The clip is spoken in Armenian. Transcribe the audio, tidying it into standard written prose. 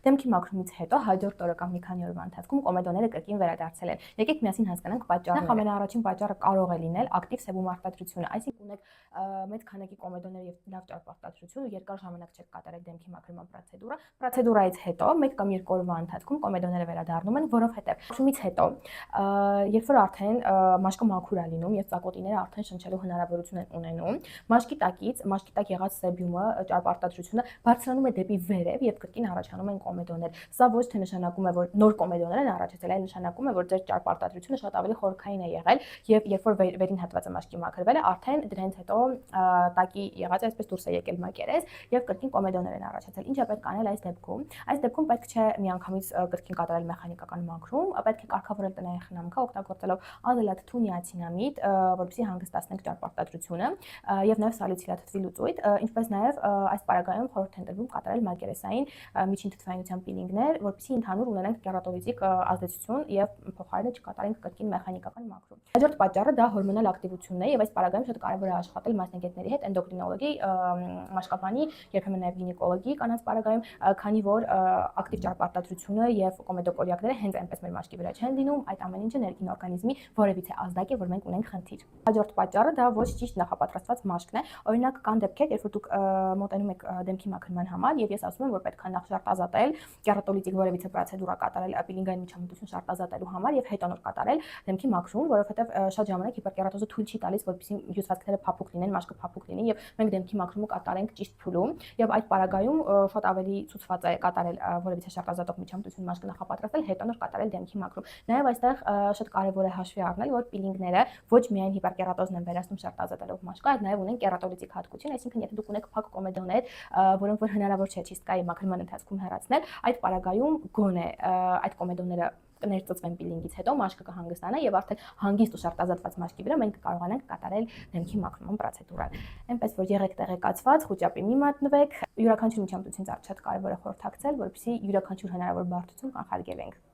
Դեմքի մաքրումից հետո հաջորդ օրը կամ մի քանի օրվա ընթացքում կոմեդոները կրկին վերադարձել են։ Եկեք միասին հասկանանք պատճառները։ Նախ ամենաառաջին պատճառը կարող է լինել ակտիվ սեբում արտադրությունը, այսինքն ունեք մեծ քանակի կոմեդոներ եւ լավ ճարպարտադրություն ու երկար ժամանակ չեք կատարել դեմքի մաքրման պրոցեդուրը։ Պրոցեդուրայից հետո 1 կամ 2 օրվա ընթացքում կոմեդոները վերադառնում են, որովհետեւ մաքրումից հետո երբ որ արդեն մաշկը մաքուր է լինում եւ ծակոտիները արդեն շնչելու հնարավորություն են ունենում, մաշկի տակ եղած սեբիումը ճարպարտադրությունը բարձրանում է դեպի վերև եւ կրկին առաջանում են կոմեդոներ։ Սա ոչ թե նշանակում է, որ նոր կոմեդոներ են առաջացել, այլ նշանակում է, որ ձեր ճարպարտադրությունը շատ ավելի խորքային է եղել եւ երբ որ վերին հատվածը մաշկի մաքրվել է, արդեն դրանից հետո տակի եղած այսպես դուրս է եկել մակերես եւ կրկին կոմեդոներ են առաջացել։ Ինչ է պետք անել այս դեպքում։ Այս դեպքում պետք չէ միանգամից կրկին կատարել մեխանիկական մաքրում, պետք է կարգավորել տնային խնամքը օգտագործելով ազելաթթու նիացինամիդ, որպեսզի հանգստացնենք ճարպարտադրությունը եւ նաեւ սալիցիլաթթվի լուծույթ, ինչպես նաեւ այս պարագայում խորհուրդ են տրվում կատարել մակերեսային միջին թթվայնության պիլինգներ, որպեսզի ընդհանուր ունենանք կերատոլիզիկ ազդեցություն եւ փոխարենը չկատարենք կրկին մեխանիկական մաքրում։ Հաջորդ պատճառը դա հորմոնալ ակտիվությունն է եւ այս պարագայում շատ կարեւոր է աշխատել մասնագետների հետ, էնդոկրինոլոգի, մաշկաբանի, երբեմն նաեւ գինեկոլոգի կանանց պարագայում, քանի որ ակտիվ ճարպարտադրությունը եւ կոմեդոկորյակները հենց այնպես մեր մաշկի վրա չեն լինում, այդ ամեն ինչը ներքին օրգանիզմի որևիցե ազդակ է, որ մենք ունենք խնդիր։ Հաջորդ պատճառը դա ոչ ճիշտ նախապատրաստված մաշկն է։ Օրինակ կան դեպքեր, երբ որ դուք մոտենում եք դեմքի մաքրման համար եւ ես ասում եմ, որ պետք է նախ շարտ ազատել, կերատոլիզիկ որևիցե պրոցեդուրա կատարել պիլինգային միջամտություն շարտ ազատելու համար եւ հետո նոր կատարել դեմքի մաքրում, որովհետեւ շատ ժամանակ հիպերկերատոզը թույլ չի տալիս, որպեսզի հյուսվածքները փափուկ լինեն, մաշկը փափուկ լինի եւ մենք դեմքի մաքրումը կատարենք ճիշտ փուլում եւ այդ պարագայում շատ ավելի ցուցված է կատարել որևիցե շարտ ազատող միջամտություն մաշկը նախապատրաստել, հետո նոր կատարել դեմքի մաքրում։ Նաեւ այստեղ շատ կարեւոր է հաշվի առնել, որ պիլինգները ոչ միայն հիպերկերատոզն են վերացնում շարտ ազատելով մաշկը, այլ նաեւ ունեն կերատոլիզիկ հատկություն, այսինքն եթե դուք ունեք փակ կոմեդոներ, որոնք որ հնարավոր չէ չիստկայի մաքրման ընթացքում հեռացնել, այդ պարագայում գոնե այդ կոմեդոները կներծծվեն պիլինգից հետո մաշկը կհանգստանա եւ արդեն հանգիստ ու շարտ ազատված մաշկի վրա մենք կարողանանք կատարել դեմքի մաքրման պրոցեդուրան։ Այնպես որ եղեք տեղեկացված, խուճապի մի մատնվեք, յուրաքանչյուր միջամտությունից շատ կարեւոր է խորհրդակցել, որպեսզի յուրաքանչյուր հնարավոր բարդություն կանխարգելենք։